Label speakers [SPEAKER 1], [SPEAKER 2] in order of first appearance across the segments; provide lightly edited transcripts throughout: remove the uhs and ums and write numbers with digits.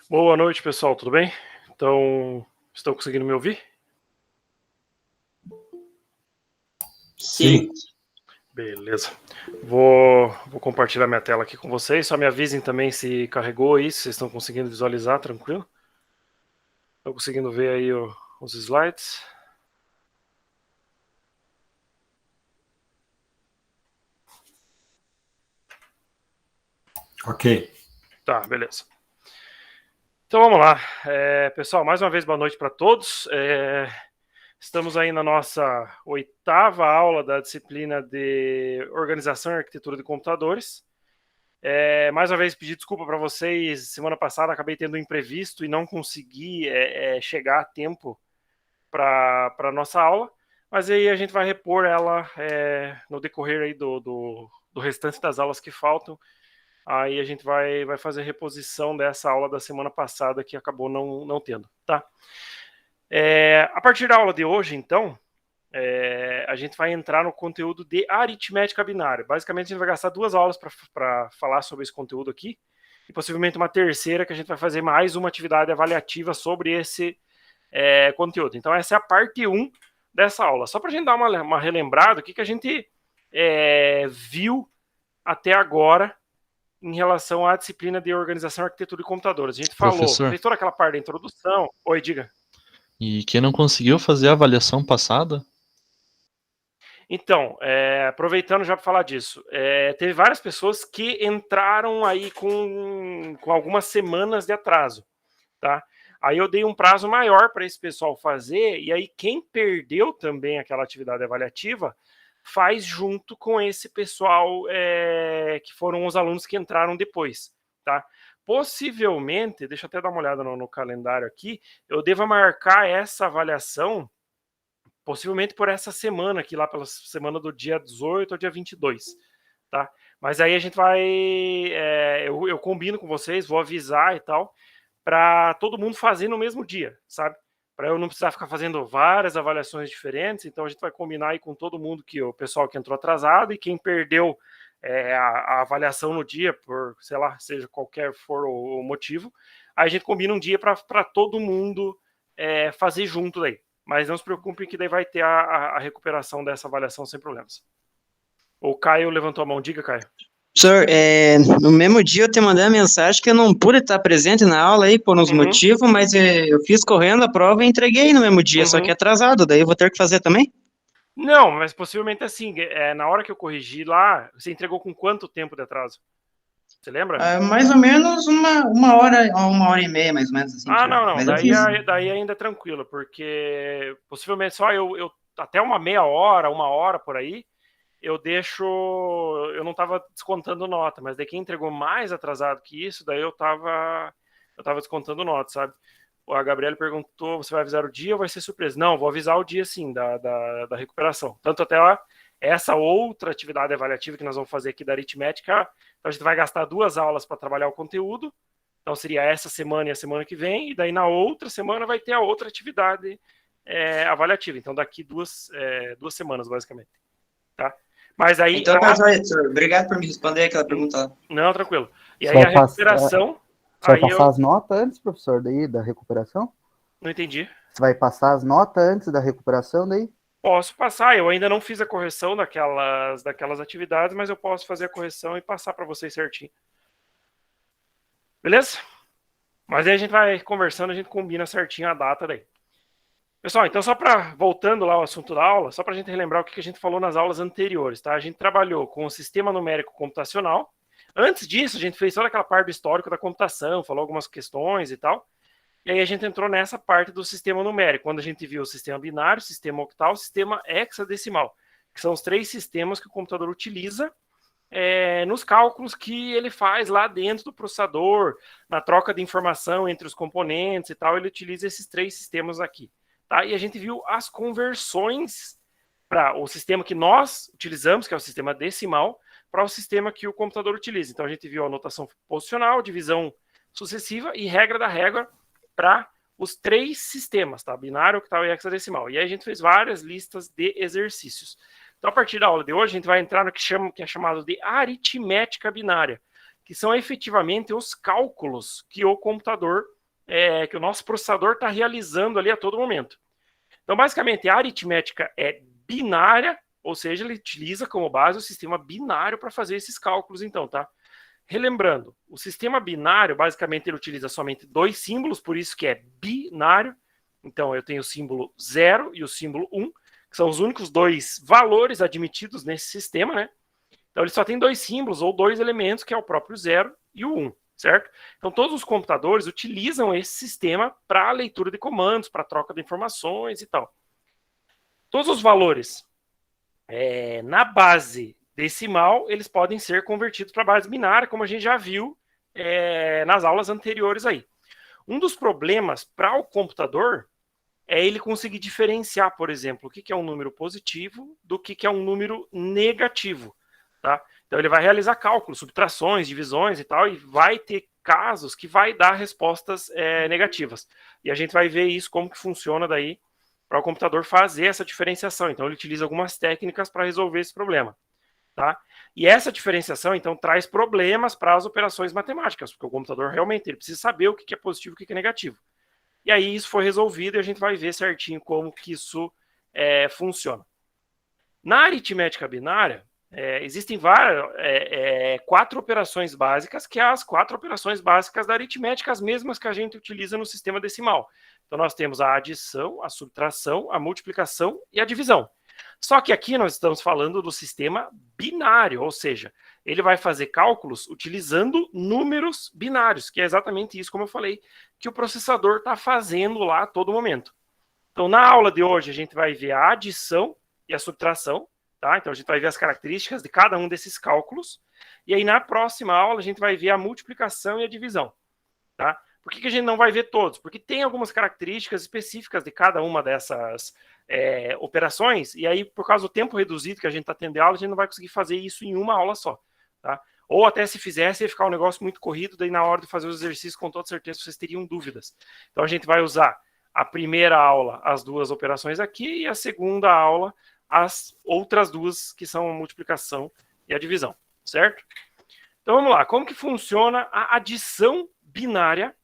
[SPEAKER 1] Boa noite, pessoal, tudo bem? Então, estão conseguindo me ouvir?
[SPEAKER 2] Sim.
[SPEAKER 1] Beleza. Vou compartilhar minha tela aqui com vocês. Só me avisem também se carregou aí, se vocês estão conseguindo visualizar, tranquilo? Estão conseguindo ver aí os slides?
[SPEAKER 2] Ok.
[SPEAKER 1] Tá, beleza. Então vamos lá. Pessoal, mais uma vez boa noite para todos. Estamos aí na nossa 8ª aula da disciplina de Organização e Arquitetura de Computadores. Mais uma vez, pedir desculpa para vocês. Semana passada acabei tendo um imprevisto e não consegui chegar a tempo para a nossa aula, mas aí a gente vai repor ela no decorrer aí do restante das aulas que faltam. Aí a gente vai fazer reposição dessa aula da semana passada que acabou não tendo, tá? A partir da aula de hoje, então, a gente vai entrar no conteúdo de aritmética binária. Basicamente, a gente vai gastar 2 aulas para falar sobre esse conteúdo aqui, e possivelmente uma terceira que a gente vai fazer mais uma atividade avaliativa sobre esse conteúdo. Então, essa é a parte 1 dessa aula. Só para a gente dar uma relembrada, o que a gente viu até agora em relação à disciplina de organização, arquitetura e computadores. A gente falou,
[SPEAKER 3] Professor,
[SPEAKER 1] fez toda aquela parte da introdução. Oi, diga.
[SPEAKER 3] e quem não conseguiu fazer a avaliação passada?
[SPEAKER 1] Então, aproveitando já para falar disso, teve várias pessoas que entraram aí com algumas semanas de atraso, tá? Aí eu dei um prazo maior para esse pessoal fazer, e aí quem perdeu também aquela atividade avaliativa faz junto com esse pessoal que foram os alunos que entraram depois, tá? Possivelmente, deixa eu até dar uma olhada no calendário aqui, eu devo marcar essa avaliação possivelmente por essa semana aqui, lá pela semana do dia 18 ao dia 22, tá? Mas aí a gente vai, eu combino com vocês, vou avisar e tal, para todo mundo fazer no mesmo dia, sabe? Para eu não precisar ficar fazendo várias avaliações diferentes, então a gente vai combinar aí com todo mundo, que o pessoal que entrou atrasado e quem perdeu a avaliação no dia, por, sei lá, seja qualquer for o motivo, aí a gente combina um dia para todo mundo fazer junto daí. Mas não se preocupe que daí vai ter a recuperação dessa avaliação sem problemas. O Caio levantou a mão, diga, Caio.
[SPEAKER 4] Professor, no mesmo dia eu te mandei a mensagem que eu não pude estar presente na aula aí por uns motivos, mas eu fiz correndo a prova e entreguei no mesmo dia, só que atrasado, daí eu vou ter que fazer também?
[SPEAKER 1] Não, mas possivelmente assim, na hora que eu corrigi lá, você entregou com quanto tempo de atraso? Você lembra?
[SPEAKER 4] Mais ou menos uma hora e meia, mais ou menos assim.
[SPEAKER 1] Não,
[SPEAKER 4] Mas eu fiz.
[SPEAKER 1] daí ainda é tranquilo, porque possivelmente só eu até uma meia hora, 1 hora por aí, eu não estava descontando nota, mas daí quem entregou mais atrasado que isso, daí eu tava descontando nota, sabe? A Gabriela perguntou, você vai avisar o dia ou vai ser surpresa? Não, vou avisar o dia sim, da recuperação. Tanto até lá, essa outra atividade avaliativa que nós vamos fazer aqui da aritmética, então a gente vai gastar 2 aulas para trabalhar o conteúdo, então seria essa semana e a semana que vem, e daí na outra semana vai ter a outra atividade avaliativa, então daqui 2 semanas, basicamente, tá? Mas aí...
[SPEAKER 4] Então tá joia, senhor. Obrigado por me responder aquela pergunta lá.
[SPEAKER 1] Não, tranquilo. E aí a recuperação...
[SPEAKER 5] Você vai passar as notas antes, professor, daí, da recuperação?
[SPEAKER 1] Não entendi.
[SPEAKER 5] Você vai passar as notas antes da recuperação daí?
[SPEAKER 1] Posso passar, eu ainda não fiz a correção daquelas atividades, mas eu posso fazer a correção e passar para vocês certinho. Beleza? Mas aí a gente vai conversando, a gente combina certinho a data daí. Pessoal, então só para, voltando lá ao assunto da aula, só para a gente relembrar o que a gente falou nas aulas anteriores, tá? A gente trabalhou com o sistema numérico computacional. Antes disso, a gente fez toda aquela parte do histórico da computação, falou algumas questões e tal. E aí a gente entrou nessa parte do sistema numérico, quando a gente viu o sistema binário, sistema octal, sistema hexadecimal, que são os 3 sistemas que o computador utiliza nos cálculos que ele faz lá dentro do processador, na troca de informação entre os componentes e tal, ele utiliza esses 3 sistemas aqui. Tá? E a gente viu as conversões para o sistema que nós utilizamos, que é o sistema decimal, para o sistema que o computador utiliza. Então a gente viu a notação posicional, divisão sucessiva e regra da régua para os 3 sistemas, tá? Binário, octal e hexadecimal. E aí a gente fez várias listas de exercícios. Então, a partir da aula de hoje, a gente vai entrar no que é chamado de aritmética binária, que são efetivamente os cálculos que o computador que o nosso processador está realizando ali a todo momento. Então, basicamente, a aritmética é binária, ou seja, ele utiliza como base o sistema binário para fazer esses cálculos, então, tá? Relembrando, o sistema binário, basicamente, ele utiliza somente 2 símbolos, por isso que é binário. Então, eu tenho o símbolo 0 e o símbolo 1, que são os únicos 2 valores admitidos nesse sistema, né? Então, ele só tem 2 símbolos ou 2 elementos, que é o próprio 0 e o 1, certo? Então, todos os computadores utilizam esse sistema para leitura de comandos, para troca de informações e tal. Todos os valores na base decimal, eles podem ser convertidos para base binária, como a gente já viu nas aulas anteriores aí. Um dos problemas para o computador é ele conseguir diferenciar, por exemplo, o que é um número positivo do que é um número negativo, tá? Então ele vai realizar cálculos, subtrações, divisões e tal, e vai ter casos que vai dar respostas negativas. E a gente vai ver isso, como que funciona daí para o computador fazer essa diferenciação. Então ele utiliza algumas técnicas para resolver esse problema, tá? E essa diferenciação, então, traz problemas para as operações matemáticas, porque o computador realmente ele precisa saber o que é positivo e o que é negativo. E aí isso foi resolvido e a gente vai ver certinho como que isso funciona. Na aritmética binária, existem 4 operações básicas, que é as 4 operações básicas da aritmética, as mesmas que a gente utiliza no sistema decimal. Então nós temos a adição, a subtração, a multiplicação e a divisão. Só que aqui nós estamos falando do sistema binário, ou seja, ele vai fazer cálculos utilizando números binários, que é exatamente isso, como eu falei, que o processador está fazendo lá a todo momento. Então, na aula de hoje, a gente vai ver a adição e a subtração, tá? Então, a gente vai ver as características de cada um desses cálculos. E aí, na próxima aula, a gente vai ver a multiplicação e a divisão, tá? Por que a gente não vai ver todos? Porque tem algumas características específicas de cada uma dessas operações, e aí, por causa do tempo reduzido que a gente está tendo de aula, a gente não vai conseguir fazer isso em uma aula só, tá? Ou até se fizesse, ia ficar um negócio muito corrido, daí na hora de fazer os exercícios, com toda certeza, vocês teriam dúvidas. Então, a gente vai usar a primeira aula, as 2 operações aqui, e a segunda aula, as outras 2, que são a multiplicação e a divisão, certo? Então, vamos lá. Como que funciona a adição binária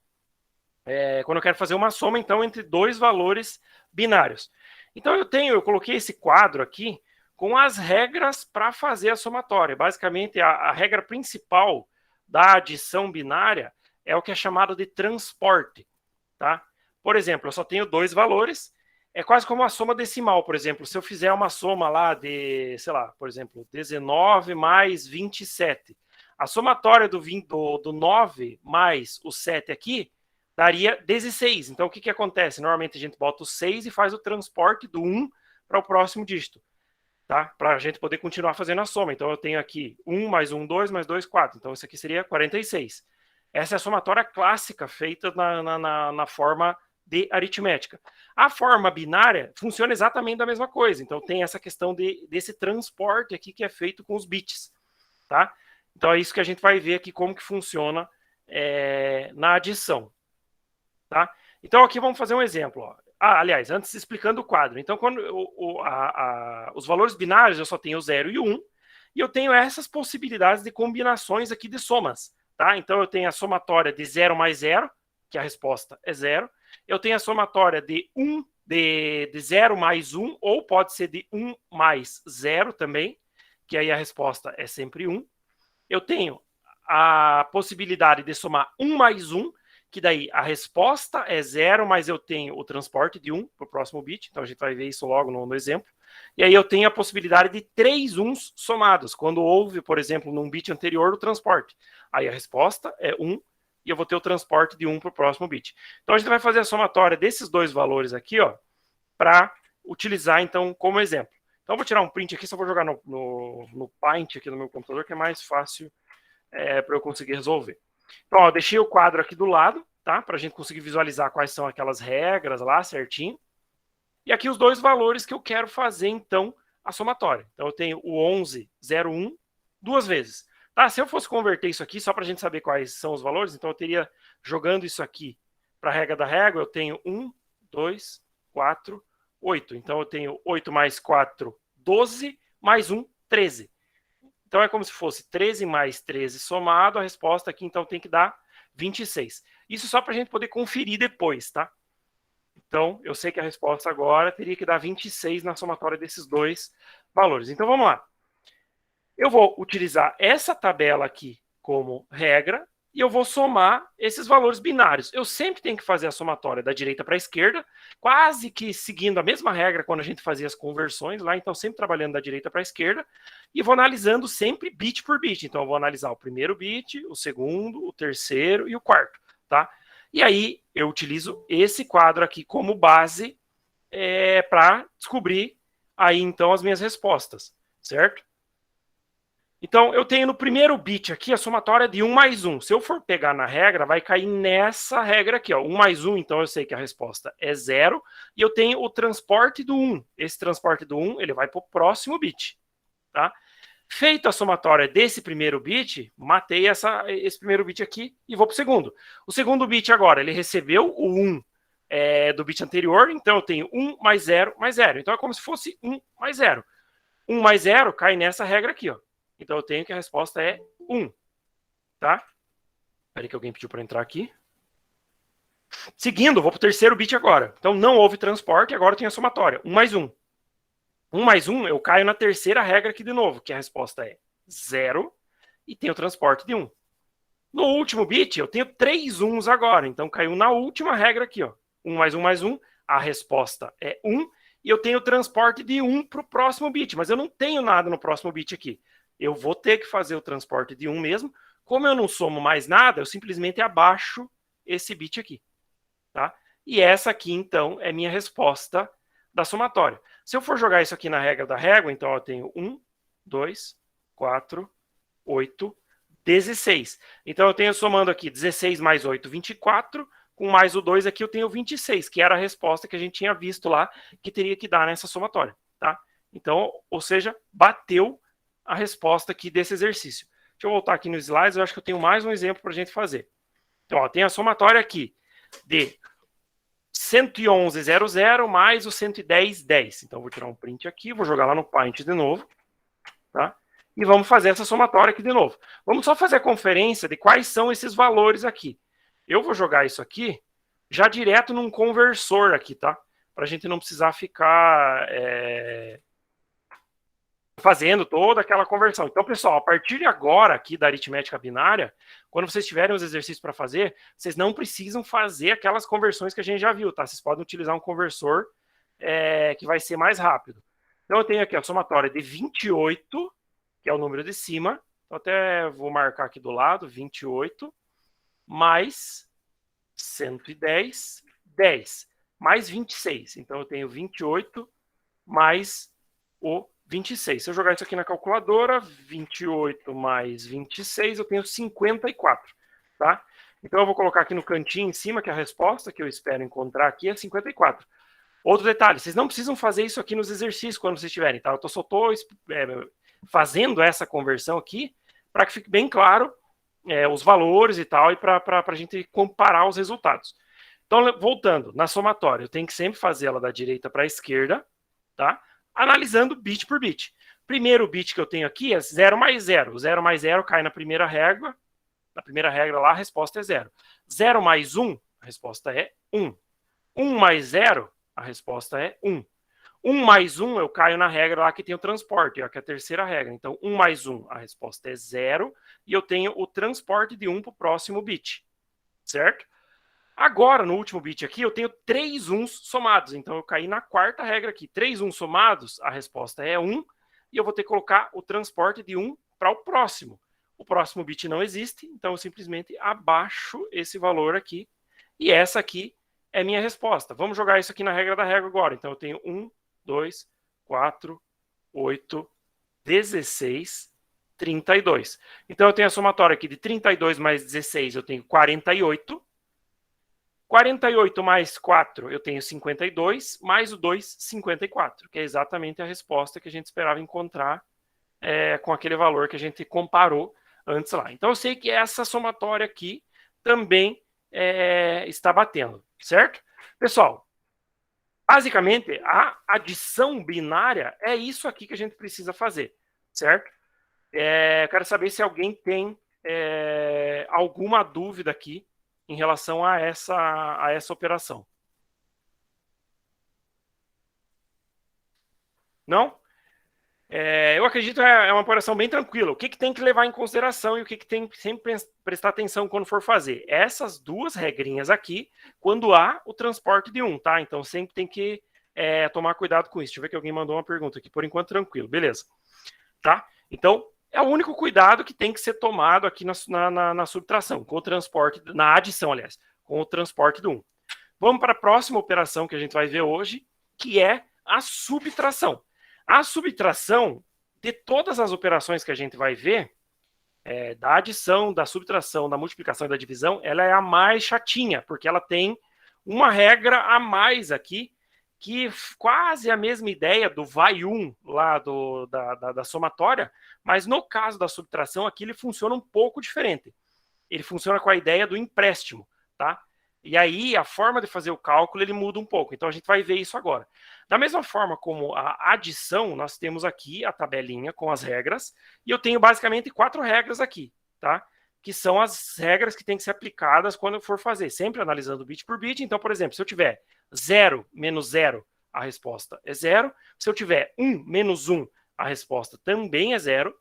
[SPEAKER 1] quando eu quero fazer uma soma, então, entre 2 valores binários? Então, eu coloquei esse quadro aqui com as regras para fazer a somatória. Basicamente, a regra principal da adição binária é o que é chamado de transporte, tá? Por exemplo, eu só tenho 2 valores, é quase como uma soma decimal, por exemplo. Se eu fizer uma soma lá de, sei lá, por exemplo, 19 mais 27, a somatória do 9 mais o 7 aqui daria 16. Então, o que acontece? Normalmente a gente bota o 6 e faz o transporte do 1 para o próximo dígito, tá? Para a gente poder continuar fazendo a soma. Então, eu tenho aqui 1 mais 1, 2, mais 2, 4. Então, isso aqui seria 46. Essa é a somatória clássica feita na forma de aritmética. A forma binária funciona exatamente da mesma coisa. Então, tem essa questão desse transporte aqui que é feito com os bits, tá? Então, é isso que a gente vai ver aqui, como que funciona na adição. Tá? Então, aqui vamos fazer um exemplo. Ó. Aliás, antes explicando o quadro. Então, quando os valores binários, eu só tenho o 0 e o 1, e eu tenho essas possibilidades de combinações aqui de somas. Tá? Então, eu tenho a somatória de 0 mais 0, que a resposta é 0. Eu tenho a somatória de 0 mais 1, ou pode ser de 1 mais 0 também, que aí a resposta é sempre 1. Eu tenho a possibilidade de somar 1 mais 1, que daí a resposta é 0, mas eu tenho o transporte de 1 para o próximo bit, então a gente vai ver isso logo no exemplo. E aí eu tenho a possibilidade de 3 1s somados, quando houve, por exemplo, num bit anterior o transporte. Aí a resposta é 1, e eu vou ter o transporte de 1 para o próximo bit. Então a gente vai fazer a somatória desses 2 valores aqui, ó, para utilizar, então, como exemplo. Então eu vou tirar um print aqui, só vou jogar no Paint aqui no meu computador, que é mais fácil para eu conseguir resolver. Então, ó, deixei o quadro aqui do lado, tá? Para a gente conseguir visualizar quais são aquelas regras lá certinho. E aqui os 2 valores que eu quero fazer, então, a somatória. Então, eu tenho o 11,01 2 vezes. Tá? Se eu fosse converter isso aqui, só para a gente saber quais são os valores, então eu teria, jogando isso aqui para a regra da régua, eu tenho 1, 2, 4, 8. Então, eu tenho 8 mais 4, 12, mais 1, 13. Então, é como se fosse 13 mais 13 somado, a resposta aqui, então, tem que dar 26. Isso só para a gente poder conferir depois, tá? Então, eu sei que a resposta agora teria que dar 26 na somatória desses dois valores. Então, vamos lá. Eu vou utilizar essa tabela aqui como regra e eu vou somar esses valores binários. Eu sempre tenho que fazer a somatória da direita para a esquerda, quase que seguindo a mesma regra quando a gente fazia as conversões lá, então sempre trabalhando da direita para a esquerda, e vou analisando sempre bit por bit. Então eu vou analisar o primeiro bit, o segundo, o terceiro e o quarto, tá? E aí eu utilizo esse quadro aqui como base para descobrir aí então as minhas respostas, certo? Então, eu tenho no primeiro bit aqui a somatória de 1 mais 1. Se eu for pegar na regra, vai cair nessa regra aqui, ó. 1 mais 1, então eu sei que a resposta é 0. E eu tenho o transporte do 1. Esse transporte do 1, ele vai para o próximo bit, tá? Feita a somatória desse primeiro bit, matei esse primeiro bit aqui e vou para o segundo. O segundo bit agora, ele recebeu o 1 do bit anterior, então eu tenho 1 mais 0 mais 0. Então é como se fosse 1 mais 0. 1 mais 0 cai nessa regra aqui, ó. Então eu tenho que a resposta é 1, tá? Espera aí que alguém pediu para entrar aqui. Seguindo, vou para o terceiro bit agora. Então não houve transporte, agora eu tenho a somatória. 1 mais 1. 1 mais 1, eu caio na terceira regra aqui de novo, que a resposta é 0 e tenho o transporte de 1. No último bit, eu tenho 3 1s agora, então caiu na última regra aqui, ó. 1 mais 1 mais 1, a resposta é 1 e eu tenho o transporte de 1 para o próximo bit, mas eu não tenho nada no próximo bit aqui. Eu vou ter que fazer o transporte de 1 mesmo. Como eu não somo mais nada, eu simplesmente abaixo esse bit aqui, tá? E essa aqui, então, é minha resposta da somatória. Se eu for jogar isso aqui na regra da régua, então eu tenho 1, 2, 4, 8, 16. Então eu tenho somando aqui 16 mais 8, 24, com mais o 2 aqui eu tenho 26, que era a resposta que a gente tinha visto lá, que teria que dar nessa somatória, tá? Então, ou seja, bateu a resposta aqui desse exercício. Deixa eu voltar aqui nos slides, eu acho que eu tenho mais um exemplo para a gente fazer. Então, ó, tem a somatória aqui de 111,00 mais o 110,10. Então, vou tirar um print aqui, vou jogar lá no Paint de novo, tá? E vamos fazer essa somatória aqui de novo. Vamos só fazer a conferência de quais são esses valores aqui. Eu vou jogar isso aqui já direto num conversor aqui, tá? Para a gente não precisar ficar fazendo toda aquela conversão. Então, pessoal, a partir de agora aqui da aritmética binária, quando vocês tiverem os exercícios para fazer, vocês não precisam fazer aquelas conversões que a gente já viu, tá? Vocês podem utilizar um conversor que vai ser mais rápido. Então, eu tenho aqui a somatória de 28, que é o número de cima. Então, até vou marcar aqui do lado, 28, mais 110, 10, mais 26. Então, eu tenho 28 mais o 26. Se eu jogar isso aqui na calculadora, 28 mais 26, eu tenho 54, tá? Então eu vou colocar aqui no cantinho em cima que a resposta que eu espero encontrar aqui é 54. Outro detalhe, vocês não precisam fazer isso aqui nos exercícios quando vocês tiverem, tá? Eu só estou fazendo essa conversão aqui para que fique bem claro os valores e tal, e para a gente comparar os resultados. Então, voltando, na somatória, eu tenho que sempre fazer ela da direita para a esquerda, tá? Analisando bit por bit. Primeiro bit que eu tenho aqui é 0 mais 0. O 0 mais 0 cai na primeira regra. Na primeira regra lá, a resposta é 0. 0 mais 1, a resposta é 1. 1 mais 0, a resposta é 1. 1 mais 1, eu caio na regra lá que tem o transporte, que é a terceira regra. Então, 1 mais 1, a resposta é 0. E eu tenho o transporte de 1 para o próximo bit. Certo? Agora, no último bit aqui, eu tenho 3 1s somados. Então, eu caí na quarta regra aqui. 3 1s somados, a resposta é 1. E eu vou ter que colocar o transporte de 1 para o próximo. O próximo bit não existe, então eu simplesmente abaixo esse valor aqui. E essa aqui é minha resposta. Vamos jogar isso aqui na regra da régua agora. Então, eu tenho 1, 2, 4, 8, 16, 32. Então, eu tenho a somatória aqui de 32 mais 16, eu tenho 48. 48 mais 4, eu tenho 52, mais o 2, 54, que é exatamente a resposta que a gente esperava encontrar com aquele valor que a gente comparou antes lá. Então, eu sei que essa somatória aqui também está batendo, certo? Pessoal, basicamente, a adição binária é isso aqui que a gente precisa fazer, certo? Quero saber se alguém tem alguma dúvida aqui em relação a essa operação? Não? Eu acredito que é uma operação bem tranquila. O que tem que levar em consideração e o que tem que sempre prestar atenção quando for fazer? Essas duas regrinhas aqui, quando há o transporte de um, tá? Então sempre tem que tomar cuidado com isso. Deixa eu ver que alguém mandou uma pergunta aqui. Por enquanto, tranquilo. Beleza. Tá? Então, é o único cuidado que tem que ser tomado aqui na subtração, com o transporte, na adição, aliás, com o transporte do 1. Vamos para a próxima operação que a gente vai ver hoje, que é a subtração. A subtração, de todas as operações que a gente vai ver, da adição, da subtração, da multiplicação e da divisão, ela é a mais chatinha, porque ela tem uma regra a mais aqui, que quase a mesma ideia do vai 1 lá da somatória, mas no caso da subtração aqui ele funciona um pouco diferente. Ele funciona com a ideia do empréstimo, tá? E aí a forma de fazer o cálculo ele muda um pouco, então a gente vai ver isso agora. Da mesma forma como a adição, nós temos aqui a tabelinha com as regras, e eu tenho basicamente 4 regras aqui, tá? Que são as regras que têm que ser aplicadas quando eu for fazer, sempre analisando bit por bit. Então, por exemplo, se eu tiver 0 menos 0, a resposta é 0. Se eu tiver 1 menos 1, a resposta também é 0.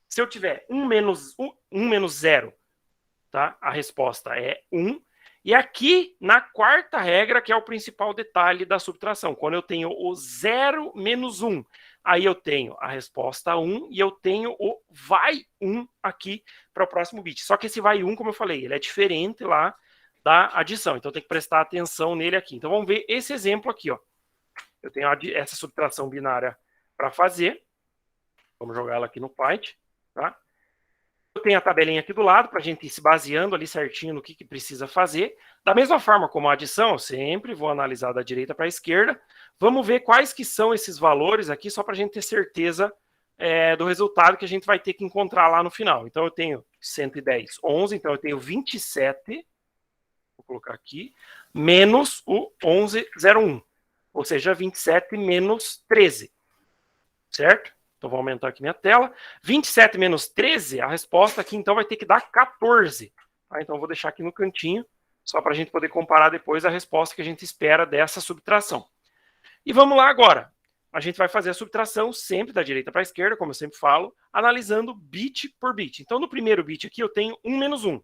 [SPEAKER 1] Se eu tiver 1 menos 0, tá? A resposta é 1. E aqui, na quarta regra, que é o principal detalhe da subtração, quando eu tenho o 0 menos 1, aí eu tenho a resposta 1 e eu tenho o vai 1 aqui para o próximo bit. Só que esse vai 1, como eu falei, ele é diferente lá da adição, então tem que prestar atenção nele aqui. Então vamos ver esse exemplo aqui, ó. Eu tenho essa subtração binária para fazer. Vamos jogar ela aqui no Python, tá? Eu tenho a tabelinha aqui do lado para a gente ir se baseando ali certinho no que precisa fazer. Da mesma forma como a adição, eu sempre vou analisar da direita para a esquerda. Vamos ver quais que são esses valores aqui, só para a gente ter certeza do resultado que a gente vai ter que encontrar lá no final. Então eu tenho 110, 11, então eu tenho 27, vou colocar aqui, menos o 1101, ou seja, 27 menos 13, certo? Então, vou aumentar aqui minha tela. 27 menos 13, a resposta aqui, então, vai ter que dar 14. Tá? Então, eu vou deixar aqui no cantinho, só para a gente poder comparar depois a resposta que a gente espera dessa subtração. E vamos lá agora. A gente vai fazer a subtração sempre da direita para a esquerda, como eu sempre falo, analisando bit por bit. Então, no primeiro bit aqui, eu tenho 1 menos 1.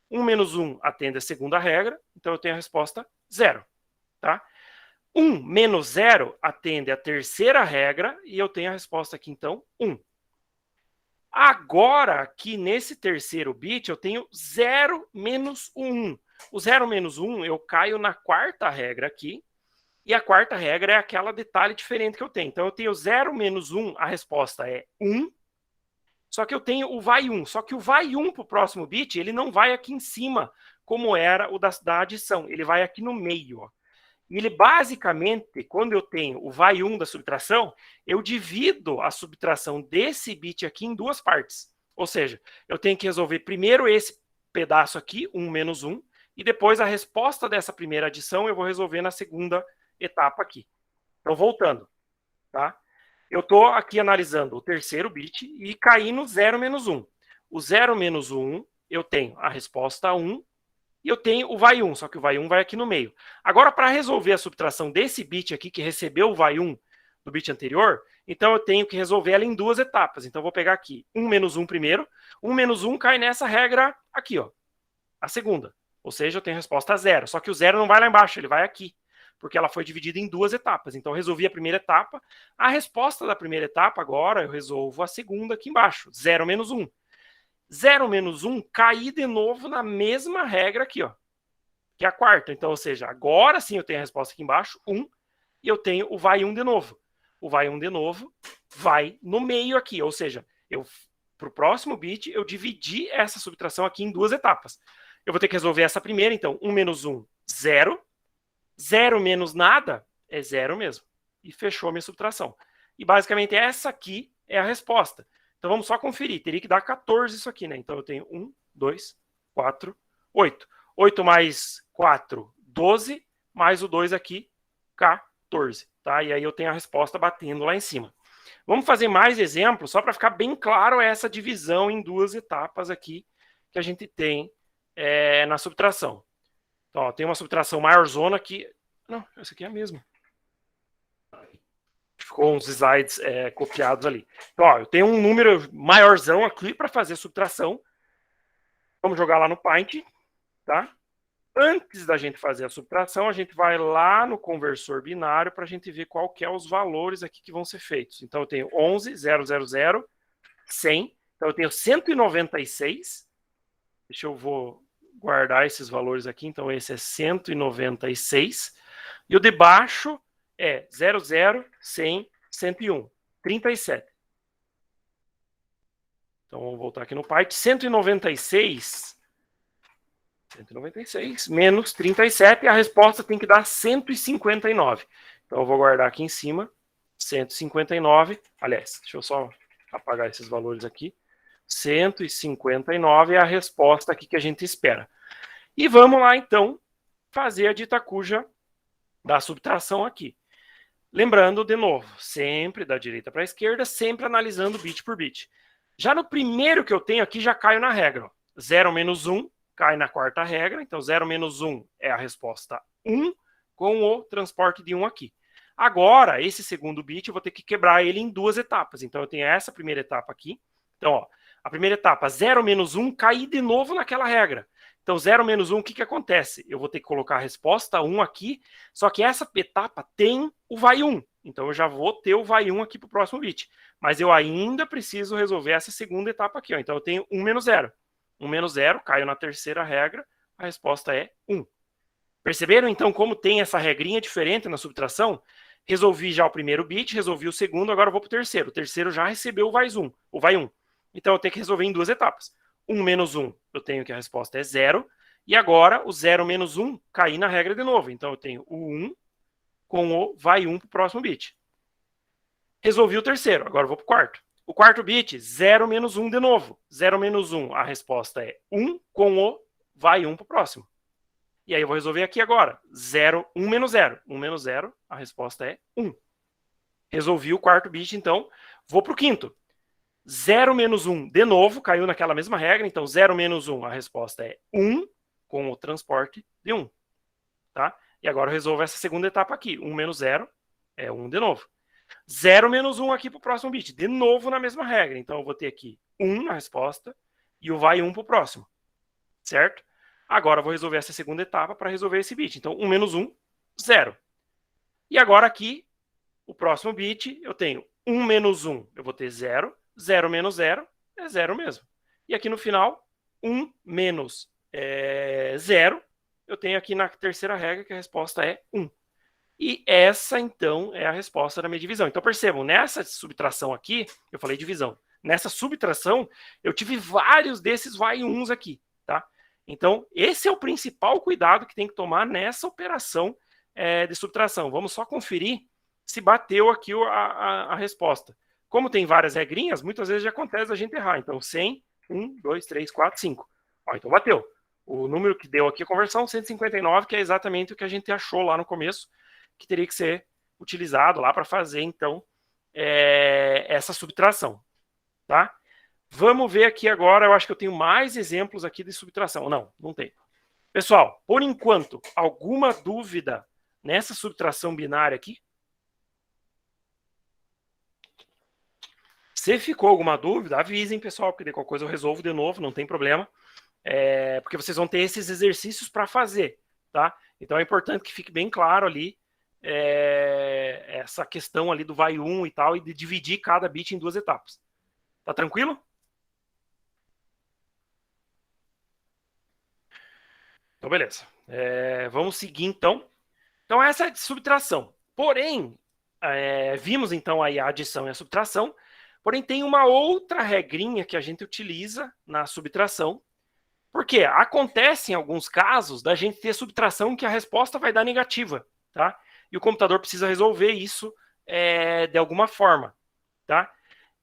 [SPEAKER 1] 1 menos 1 atende a segunda regra, então eu tenho a resposta 0. Tá? 1 menos 0 atende à terceira regra e eu tenho a resposta aqui, então, 1. Agora, aqui nesse terceiro bit, eu tenho 0 menos 1. O 0 menos 1, eu caio na quarta regra aqui, e a quarta regra é aquela detalhe diferente que eu tenho. Então, eu tenho 0 menos 1, a resposta é 1, só que eu tenho o vai 1. Só que o vai 1 para o próximo bit, ele não vai aqui em cima, como era o da adição, ele vai aqui no meio, ó. E ele basicamente, quando eu tenho o vai 1 da subtração, eu divido a subtração desse bit aqui em duas partes. Ou seja, eu tenho que resolver primeiro esse pedaço aqui, 1 menos 1, e depois a resposta dessa primeira adição eu vou resolver na segunda etapa aqui. Então, voltando, tá? Eu estou aqui analisando o terceiro bit e caí no 0 menos 1. O 0 menos 1, eu tenho a resposta 1, e eu tenho o vai 1, só que o vai 1 vai aqui no meio. Agora, para resolver a subtração desse bit aqui, que recebeu o vai 1 do bit anterior, então eu tenho que resolver ela em duas etapas. Então, eu vou pegar aqui 1 menos 1 primeiro. 1 menos 1 cai nessa regra aqui, ó, a segunda. Ou seja, eu tenho a resposta 0. Só que o 0 não vai lá embaixo, ele vai aqui, porque ela foi dividida em duas etapas. Então, eu resolvi a primeira etapa. A resposta da primeira etapa, agora, eu resolvo a segunda aqui embaixo, 0 menos 1. 0 menos 1 cair de novo na mesma regra aqui, ó, que é a quarta. Então, ou seja, agora sim eu tenho a resposta aqui embaixo, 1, e eu tenho o vai 1 de novo. O vai 1 de novo vai no meio aqui, ou seja, para o próximo bit, eu dividi essa subtração aqui em duas etapas. Eu vou ter que resolver essa primeira, então, 1 menos 1, 0. 0 menos nada é 0 mesmo. E fechou a minha subtração. E basicamente essa aqui é a resposta. Então vamos só conferir. Teria que dar 14 isso aqui, né? Então eu tenho 1, 2, 4, 8. 8 mais 4, 12. Mais o 2 aqui, 14. Tá? E aí eu tenho a resposta batendo lá em cima. Vamos fazer mais exemplos, só para ficar bem claro essa divisão em duas etapas aqui que a gente tem na subtração. Então, ó, tem uma subtração maior zona aqui. Não, essa aqui é a mesma. Ficou uns slides copiados ali. Então, ó, eu tenho um número maiorzão aqui para fazer subtração. Vamos jogar lá no Paint, tá? Antes da gente fazer a subtração, a gente vai lá no conversor binário para a gente ver qual que é os valores aqui que vão ser feitos. Então, eu tenho 11, 000, 100. Então, eu tenho 196. Deixa eu vou guardar esses valores aqui. Então, esse é 196. E o de baixo é 00, 100, 101. 37. Então, vamos voltar aqui no Python. 196 menos 37. E a resposta tem que dar 159. Então, eu vou guardar aqui em cima. 159. Aliás, deixa eu só apagar esses valores aqui. 159 é a resposta aqui que a gente espera. E vamos lá, então, fazer a dita cuja da subtração aqui. Lembrando, de novo, sempre da direita para a esquerda, sempre analisando bit por bit. Já no primeiro que eu tenho aqui, já caio na regra. Ó. 0 menos 1 cai na quarta regra. Então, 0 menos 1 é a resposta 1, com o transporte de 1 aqui. Agora, esse segundo bit, eu vou ter que quebrar ele em duas etapas. Então, eu tenho essa primeira etapa aqui. Então, ó, a primeira etapa, 0 menos 1, cair de novo naquela regra. Então, 0 menos 1, o que acontece? Eu vou ter que colocar a resposta 1 aqui, só que essa etapa tem o vai 1. Então, eu já vou ter o vai 1 aqui para o próximo bit. Mas eu ainda preciso resolver essa segunda etapa aqui. Ó. Então, eu tenho 1 menos 0. 1 menos 0, caiu na terceira regra, a resposta é 1. Perceberam, então, como tem essa regrinha diferente na subtração? Resolvi já o primeiro bit, resolvi o segundo, agora eu vou para o terceiro. O terceiro já recebeu o vai 1. Então, eu tenho que resolver em duas etapas. 1 menos 1, eu tenho que a resposta é 0. E agora, o 0 menos 1 cair na regra de novo. Então, eu tenho o 1 com o vai 1 para o próximo bit. Resolvi o terceiro, agora eu vou para o quarto. O quarto bit, 0 menos 1 de novo. 0 menos 1, a resposta é 1 com o vai 1 para o próximo. E aí eu vou resolver aqui agora. 1 menos 0. 1 menos 0, a resposta é 1. Resolvi o quarto bit, então vou para o quinto. 0 menos 1, de novo, caiu naquela mesma regra. Então, 0 menos 1, a resposta é 1 com o transporte de 1. Tá? E agora eu resolvo essa segunda etapa aqui. 1 menos 0 é 1 de novo. 0 menos 1 aqui para o próximo bit. De novo na mesma regra. Então, eu vou ter aqui 1 na resposta e o vai 1 para o próximo. Certo? Agora, eu vou resolver essa segunda etapa para resolver esse bit. Então, 1 menos 1, 0. E agora aqui, o próximo bit, eu tenho 1 menos 1, eu vou ter 0. 0 menos 0 é 0 mesmo. E aqui no final, 1 menos 0, eu tenho aqui na terceira regra que a resposta é 1. E essa, então, é a resposta da minha divisão. Então, percebam, nessa subtração aqui, eu falei divisão. Nessa subtração, eu tive vários desses vai 1s aqui, tá? Então, esse é o principal cuidado que tem que tomar nessa operação de subtração. Vamos só conferir se bateu aqui a resposta. Como tem várias regrinhas, muitas vezes já acontece a gente errar. Então, 100, 1, 2, 3, 4, 5. Ó, então, bateu. O número que deu aqui a conversão, 159, que é exatamente o que a gente achou lá no começo, que teria que ser utilizado lá para fazer, então, essa subtração. Tá? Vamos ver aqui agora, eu acho que eu tenho mais exemplos aqui de subtração. Não, não tem. Pessoal, por enquanto, alguma dúvida nessa subtração binária aqui? Se ficou alguma dúvida, avisem, pessoal, porque de qualquer coisa eu resolvo de novo, não tem problema. Porque vocês vão ter esses exercícios para fazer, tá? Então é importante que fique bem claro ali essa questão ali do vai 1 e tal, e de dividir cada bit em duas etapas. Tá tranquilo? Então, beleza. Vamos seguir, então. Então, essa é a subtração. Porém, vimos, então, aí a adição e a subtração. Porém, tem uma outra regrinha que a gente utiliza na subtração. Porque acontece, em alguns casos, da gente ter subtração que a resposta vai dar negativa, tá? E o computador precisa resolver isso de alguma forma, tá?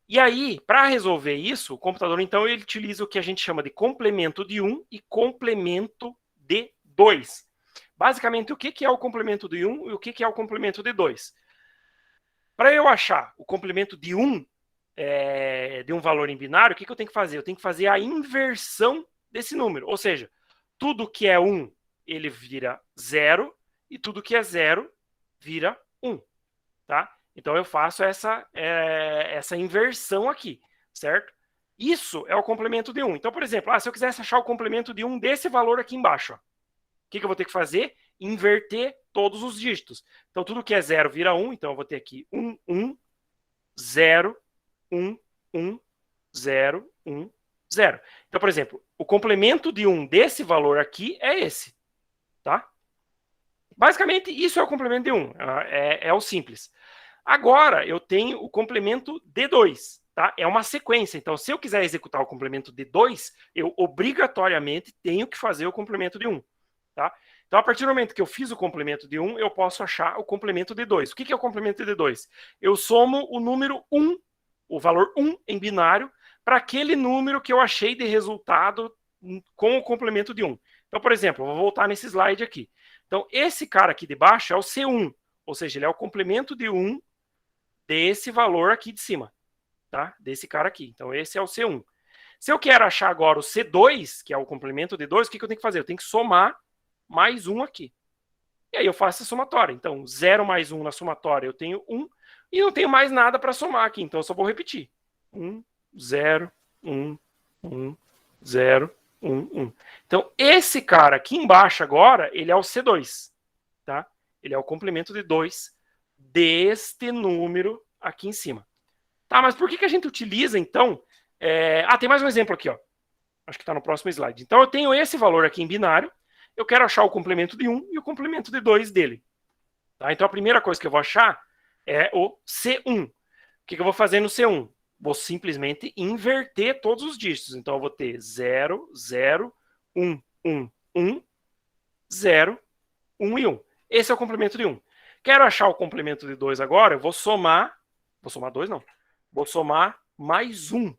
[SPEAKER 1] E aí, para resolver isso, o computador, então, ele utiliza o que a gente chama de complemento de 1 e complemento de 2. Basicamente, o que é o complemento de 1 e o que é o complemento de 2? Para eu achar o complemento de 1 de um valor em binário, o que eu tenho que fazer? Eu tenho que fazer a inversão desse número. Ou seja, tudo que é 1, ele vira 0, e tudo que é 0 vira 1, tá? Então eu faço essa inversão aqui, certo? Isso é o complemento de 1. Então, por exemplo, se eu quisesse achar o complemento de 1 desse valor aqui embaixo, ó, o que eu vou ter que fazer? Inverter todos os dígitos. Então, tudo que é 0 vira 1, então eu vou ter aqui 1, 1, 0, 1, 1, 0, 1, 0. Então, por exemplo, o complemento de 1 desse valor aqui é esse, tá? Basicamente, isso é o complemento de 1, é o simples. Agora, eu tenho o complemento de 2, tá? É uma sequência, então se eu quiser executar o complemento de 2, eu obrigatoriamente tenho que fazer o complemento de 1, tá? Então, a partir do momento que eu fiz o complemento de 1, eu posso achar o complemento de 2. O que é o complemento de 2? Eu somo o número 1, o valor 1 em binário, para aquele número que eu achei de resultado com o complemento de 1. Então, por exemplo, eu vou voltar nesse slide aqui. Então, esse cara aqui de baixo é o C1, ou seja, ele é o complemento de 1 desse valor aqui de cima, tá? Desse cara aqui. Então, esse é o C1. Se eu quero achar agora o C2, que é o complemento de 2, o que eu tenho que fazer? Eu tenho que somar mais 1 aqui. E aí eu faço a somatória. Então, 0 mais 1 na somatória, eu tenho 1. E não tenho mais nada para somar aqui, então eu só vou repetir. 1, 0, 1, 1, 0, 1, 1. Então, esse cara aqui embaixo agora, ele é o C2, tá? Ele é o complemento de 2 deste número aqui em cima. Tá, mas por que a gente utiliza, então... tem mais um exemplo aqui, ó. Acho que está no próximo slide. Então, eu tenho esse valor aqui em binário, eu quero achar o complemento de 1 e o complemento de 2 dele. Tá? Então, a primeira coisa que eu vou achar é o C1. O que eu vou fazer no C1? Vou simplesmente inverter todos os dígitos. Então, eu vou ter 0, 0, 1, 1, 1, 0, 1 e 1. Esse é o complemento de 1. Quero achar o complemento de 2 agora, eu vou somar... Vou somar 2, não. Vou somar mais 1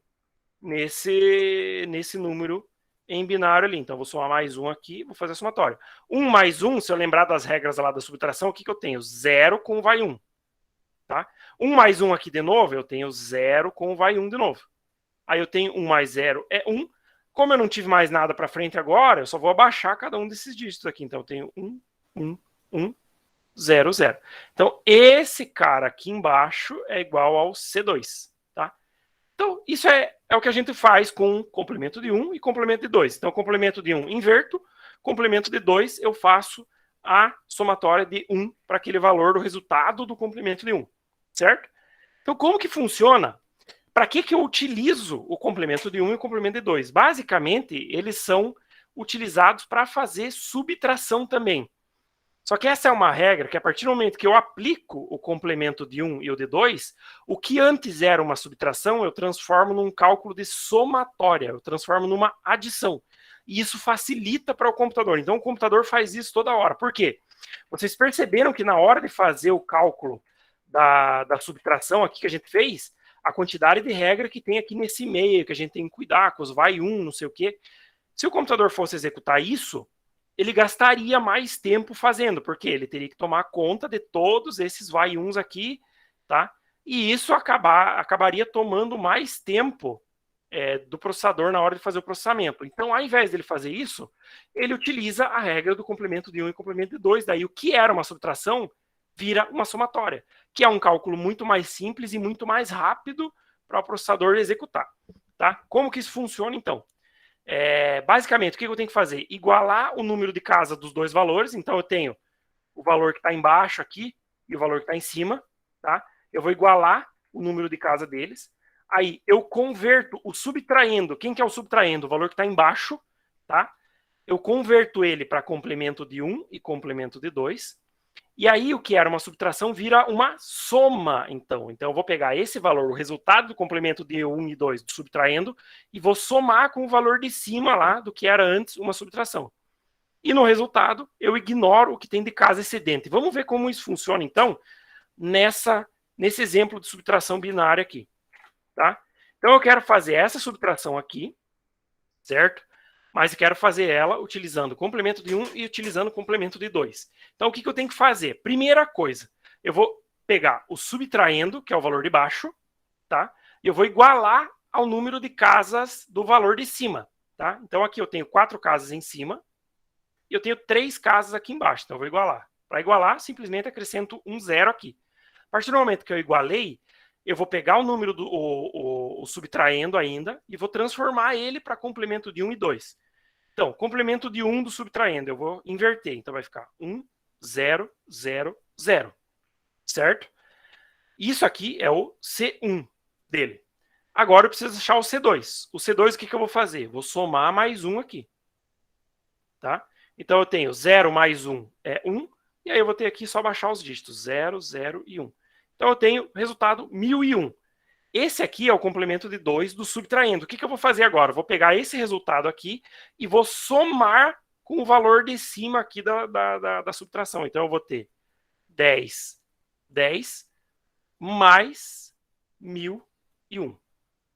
[SPEAKER 1] nesse número em binário ali. Então, vou somar mais 1 aqui, vou fazer a somatória. 1 mais 1, se eu lembrar das regras lá da subtração, o que eu tenho? 0 com vai 1. Tá? 1 mais 1 aqui de novo, eu tenho 0 com vai 1 de novo. Aí eu tenho 1 mais 0 é 1. Como eu não tive mais nada para frente agora, eu só vou abaixar cada um desses dígitos aqui. Então, eu tenho 1, 1, 1, 0, 0. Então, esse cara aqui embaixo é igual ao C2. Tá? Então, isso é o que a gente faz com complemento de 1 e complemento de 2. Então, complemento de 1 inverto, complemento de 2 eu faço a somatória de 1 para aquele valor do resultado do complemento de 1. Certo? Então, como que funciona? Para que eu utilizo o complemento de 1 e o complemento de 2? Basicamente, eles são utilizados para fazer subtração também. Só que essa é uma regra que, a partir do momento que eu aplico o complemento de 1 e o de 2, o que antes era uma subtração, eu transformo num cálculo de somatória, eu transformo numa adição. E isso facilita para o computador. Então, o computador faz isso toda hora. Por quê? Vocês perceberam que na hora de fazer o cálculo da subtração aqui que a gente fez, a quantidade de regra que tem aqui nesse meio, que a gente tem que cuidar, com os vai 1, não sei o quê. Se o computador fosse executar isso, ele gastaria mais tempo fazendo, porque ele teria que tomar conta de todos esses vai 1s aqui, tá? E isso acabaria tomando mais tempo do processador na hora de fazer o processamento. Então, ao invés dele fazer isso, ele utiliza a regra do complemento de 1 e complemento de 2. Daí, o que era uma subtração vira uma somatória, que é um cálculo muito mais simples e muito mais rápido para o processador executar. Tá? Como que isso funciona, então? Basicamente, o que eu tenho que fazer? Igualar o número de casa dos dois valores. Então, eu tenho o valor que está embaixo aqui e o valor que está em cima. Tá? Eu vou igualar o número de casa deles. Aí, eu converto o subtraindo. Quem que é o subtraindo? O valor que está embaixo. Tá? Eu converto ele para complemento de 1 e complemento de 2. E aí, o que era uma subtração vira uma soma, então. Então, eu vou pegar esse valor, o resultado do complemento de 1 e 2, subtraindo, e vou somar com o valor de cima lá, do que era antes uma subtração. E no resultado, eu ignoro o que tem de casa excedente. Vamos ver como isso funciona, então, nesse exemplo de subtração binária aqui. Tá? Então, eu quero fazer essa subtração aqui, certo? Mas eu quero fazer ela utilizando o complemento de 1 e utilizando o complemento de 2. Então, o que eu tenho que fazer? Primeira coisa, eu vou pegar o subtraindo, que é o valor de baixo, tá? E eu vou igualar ao número de casas do valor de cima, tá? Então, aqui eu tenho 4 casas em cima, e eu tenho 3 casas aqui embaixo, então eu vou igualar. Para igualar, simplesmente acrescento um 0 aqui. A partir do momento que eu igualei, eu vou pegar o número o subtraindo ainda e vou transformar ele para complemento de 1 e 2. Então, complemento de 1 do subtraindo, eu vou inverter. Então, vai ficar 1, 0, 0, 0. Certo? Isso aqui é o C1 dele. Agora eu preciso achar o C2. O C2, o que eu vou fazer? Vou somar mais 1 aqui. Tá? Então, eu tenho 0 mais 1 é 1. E aí eu vou ter aqui só baixar os dígitos. 0, 0 e 1. Então, eu tenho resultado 1001. Esse aqui é o complemento de 2 do subtraindo. O que eu vou fazer agora? Eu vou pegar esse resultado aqui e vou somar com o valor de cima aqui da subtração. Então, eu vou ter 10, 10 mais 1001.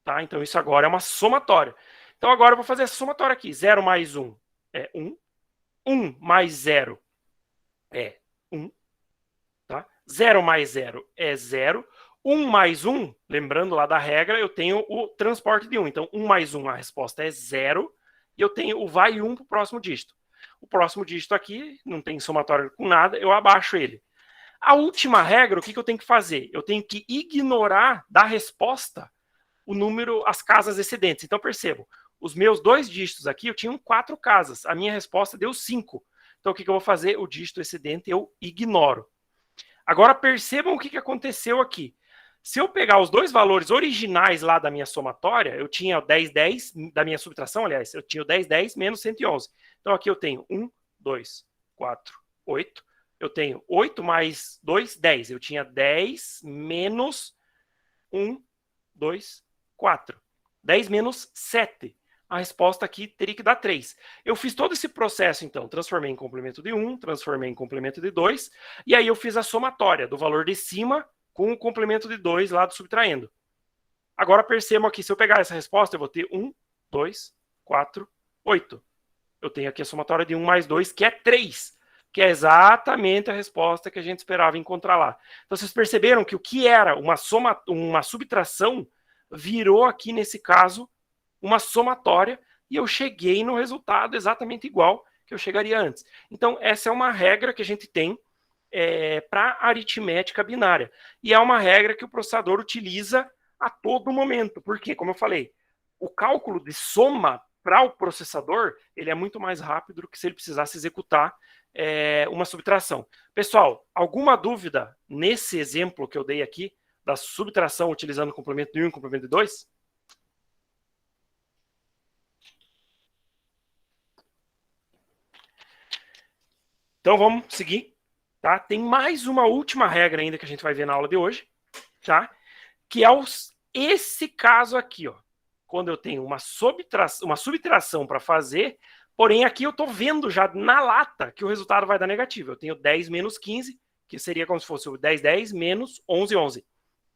[SPEAKER 1] Tá? Então, isso agora é uma somatória. Então, agora eu vou fazer essa somatória aqui. 0 mais 1 é 1. 1 mais 0 é 1. Tá? 0 mais 0 é 0. 1 mais 1, lembrando lá da regra, eu tenho o transporte de 1. Então, 1 mais 1, a resposta é 0. E eu tenho o vai 1 para o próximo dígito. O próximo dígito aqui, não tem somatório com nada, eu abaixo ele. A última regra, o que eu tenho que fazer? Eu tenho que ignorar da resposta o número, as casas excedentes. Então, percebam, os meus 2 dígitos aqui, eu tinha 4 casas. A minha resposta deu 5. Então, o que eu vou fazer? O dígito excedente eu ignoro. Agora, percebam o que aconteceu aqui. Se eu pegar os 2 valores originais lá da minha somatória, eu tinha o 10, 10, da minha subtração, aliás, eu tinha o 10, 10 menos 111. Então, aqui eu tenho 1, 2, 4, 8. Eu tenho 8 mais 2, 10. Eu tinha 10 menos 1, 2, 4. 10 menos 7. A resposta aqui teria que dar 3. Eu fiz todo esse processo, então. Transformei em complemento de 1, transformei em complemento de 2. E aí eu fiz a somatória do valor de cima com o complemento de 2 lá do subtraindo. Agora percebam aqui, se eu pegar essa resposta, eu vou ter 1, 2, 4, 8. Eu tenho aqui a somatória de 1 mais 2, que é 3. Que é exatamente a resposta que a gente esperava encontrar lá. Então, vocês perceberam que o que era uma subtração virou aqui, nesse caso, uma somatória, e eu cheguei no resultado exatamente igual que eu chegaria antes. Então, essa é uma regra que a gente tem para aritmética binária. E é uma regra que o processador utiliza a todo momento. Porque, como eu falei, o cálculo de soma para o processador ele é muito mais rápido do que se ele precisasse executar uma subtração. Pessoal, alguma dúvida nesse exemplo que eu dei aqui da subtração utilizando complemento de 1 e complemento de 2? Então vamos seguir. Tá? Tem mais uma última regra ainda que a gente vai ver na aula de hoje, tá? Que é esse caso aqui, ó, quando eu tenho uma subtração para fazer, porém aqui eu estou vendo já na lata que o resultado vai dar negativo. Eu tenho 10 menos 15, que seria como se fosse o 10, 10 menos 11, 11.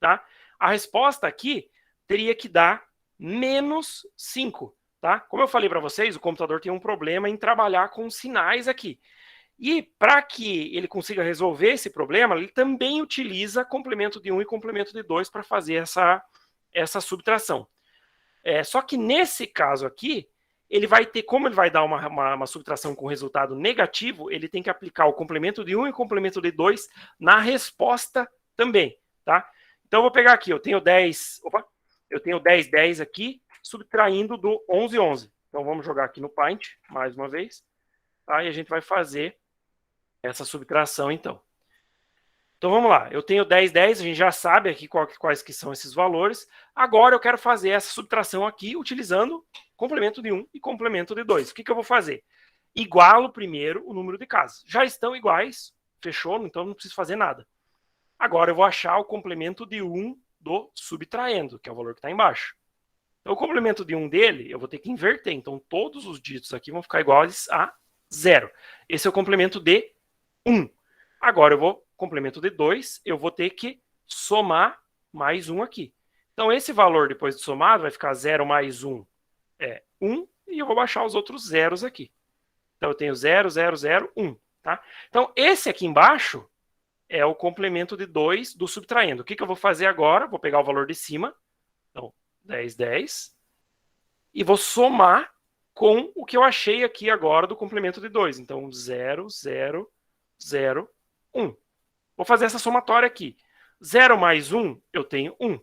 [SPEAKER 1] Tá? A resposta aqui teria que dar menos 5. Tá? Como eu falei para vocês, o computador tem um problema em trabalhar com sinais aqui. E para que ele consiga resolver esse problema, ele também utiliza complemento de 1 e complemento de 2 para fazer essa subtração. Só que nesse caso aqui, ele vai ter, como ele vai dar uma subtração com resultado negativo, ele tem que aplicar o complemento de 1 e complemento de 2 na resposta também. Tá? Então eu vou pegar aqui, eu tenho 10, 10 aqui, subtraindo do 11, 11. Então vamos jogar aqui no Paint, mais uma vez. Tá? E a gente vai fazer essa subtração, então. Então, vamos lá. Eu tenho 10, 10, a gente já sabe aqui quais que são esses valores. Agora, eu quero fazer essa subtração aqui utilizando complemento de 1 e complemento de 2. O que eu vou fazer? Igualo primeiro o número de casas. Já estão iguais, fechou, então não preciso fazer nada. Agora, eu vou achar o complemento de 1 do subtraindo, que é o valor que está embaixo. Então, o complemento de 1 dele, eu vou ter que inverter. Então, todos os dígitos aqui vão ficar iguais a 0. Esse é o complemento de 1. Agora eu vou, complemento de 2, eu vou ter que somar mais 1 aqui. Então esse valor depois de somado vai ficar 0 mais 1 é 1, e eu vou baixar os outros zeros aqui. Então eu tenho 0, 0, 0, 1. Tá? Então esse aqui embaixo é o complemento de 2 do subtraindo. O que eu vou fazer agora? Vou pegar o valor de cima, então 10, 10, e vou somar com o que eu achei aqui agora do complemento de 2. Então, 0, 0, 0, 1. Vou fazer essa somatória aqui. 0 mais 1, eu tenho 1.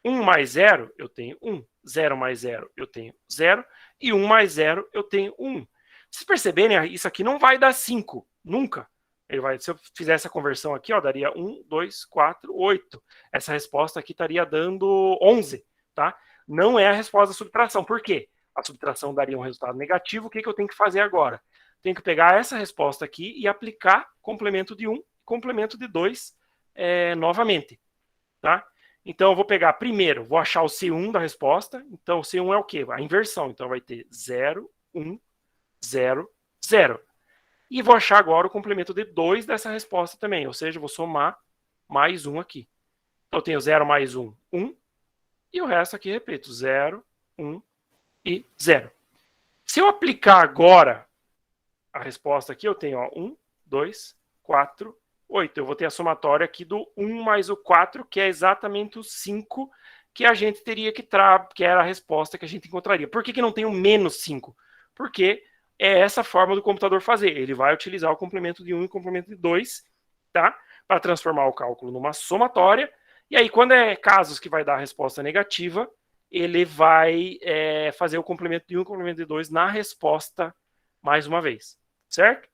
[SPEAKER 1] 1 mais 0, eu tenho 1. 0 mais 0, eu tenho 0. E 1 mais 0, eu tenho 1. Vocês perceberem, isso aqui não vai dar 5, nunca. Se eu fizer essa conversão aqui, ó, daria 1, 2, 4, 8. Essa resposta aqui estaria dando 11, tá? Não é a resposta da subtração. Por quê? A subtração daria um resultado negativo. O que eu tenho que fazer agora? Tenho que pegar essa resposta aqui e aplicar complemento de 1 e complemento de 2 novamente, tá? Então, eu vou pegar primeiro, vou achar o C1 da resposta. Então, o C1 é o quê? A inversão. Então, vai ter 0, 1, 0, 0. E vou achar agora o complemento de 2 dessa resposta também. Ou seja, vou somar mais 1 aqui. Então, eu tenho 0 mais 1, 1. E o resto aqui, repito, 0, 1 e 0. Se eu aplicar agora a resposta aqui, eu tenho 1, 2, 4, 8. Eu vou ter a somatória aqui do 1 mais o 4, que é exatamente o 5 que a gente teria que era a resposta que a gente encontraria. Por que não tem o menos 5? Porque é essa forma do computador fazer. Ele vai utilizar o complemento de 1 e o complemento de 2, tá? Para transformar o cálculo numa somatória. E aí, quando é casos que vai dar a resposta negativa, ele vai fazer o complemento de 1 e o complemento de 2 na resposta mais uma vez. Certo?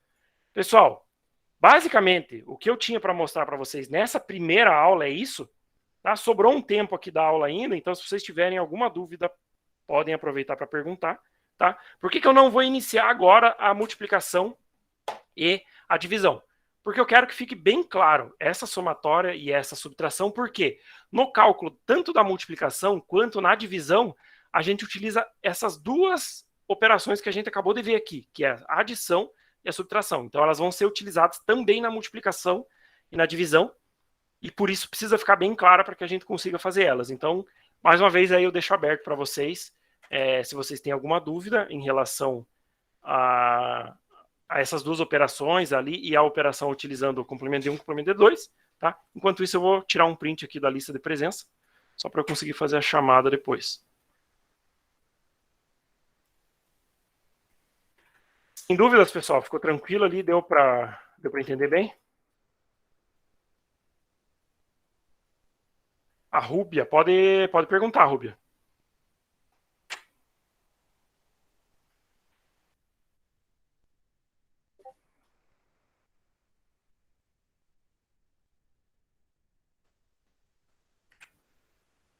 [SPEAKER 1] Pessoal, basicamente, o que eu tinha para mostrar para vocês nessa primeira aula é isso. Tá? Sobrou um tempo aqui da aula ainda, então se vocês tiverem alguma dúvida, podem aproveitar para perguntar. Tá? Por que eu não vou iniciar agora a multiplicação e a divisão? Porque eu quero que fique bem claro essa somatória e essa subtração, porque no cálculo tanto da multiplicação quanto na divisão, a gente utiliza essas duas operações que a gente acabou de ver aqui, que é a adição e a subtração. Então elas vão ser utilizadas também na multiplicação e na divisão, e por isso precisa ficar bem clara para que a gente consiga fazer elas. Então, mais uma vez, aí eu deixo aberto para vocês, se vocês têm alguma dúvida em relação a essas duas operações ali e a operação utilizando o complemento de 1 e o complemento de 2, tá? Enquanto isso, eu vou tirar um print aqui da lista de presença, só para eu conseguir fazer a chamada depois. Sem dúvidas, pessoal? Ficou tranquilo ali? Deu para entender bem? A Rúbia, pode perguntar, Rúbia.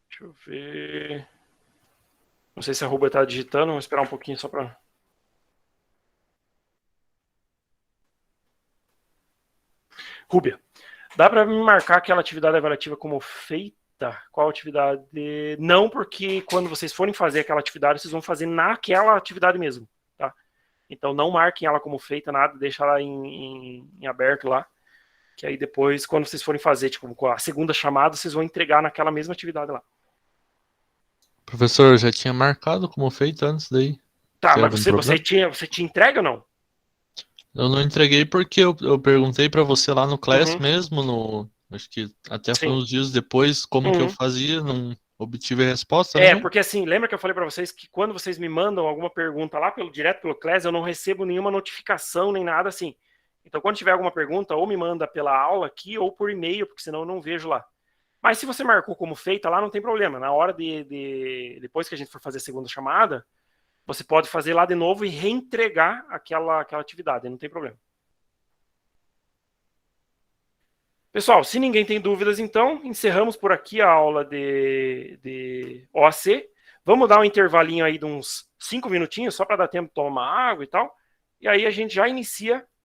[SPEAKER 1] Deixa eu ver. Não sei se a Rúbia está digitando, vamos esperar um pouquinho só para... Rúbia, dá para me marcar aquela atividade avaliativa como feita? Qual atividade? Não, porque quando vocês forem fazer aquela atividade, vocês vão fazer naquela atividade mesmo, tá? Então não marquem ela como feita, nada, deixa ela em aberto lá, que aí depois, quando vocês forem fazer, tipo, com a segunda chamada, vocês vão entregar naquela mesma atividade lá.
[SPEAKER 3] Professor, eu já tinha marcado como feito antes daí.
[SPEAKER 1] Tá, mas você tinha entrega ou não?
[SPEAKER 3] Eu não entreguei porque eu perguntei para você lá no Class mesmo, acho que até foi uns dias depois, como que eu fazia, não obtive a resposta, né?
[SPEAKER 1] Porque assim, lembra que eu falei para vocês que quando vocês me mandam alguma pergunta lá direto pelo Class, eu não recebo nenhuma notificação nem nada assim. Então, quando tiver alguma pergunta, ou me manda pela aula aqui, ou por e-mail, porque senão eu não vejo lá. Mas se você marcou como feita lá, não tem problema. Na hora depois que a gente for fazer a segunda chamada, você pode fazer lá de novo e reentregar aquela atividade, não tem problema. Pessoal, se ninguém tem dúvidas, então, encerramos por aqui a aula de OAC. Vamos dar um intervalinho aí de uns 5 minutinhos, só para dar tempo de tomar água e tal. E aí a gente já inicia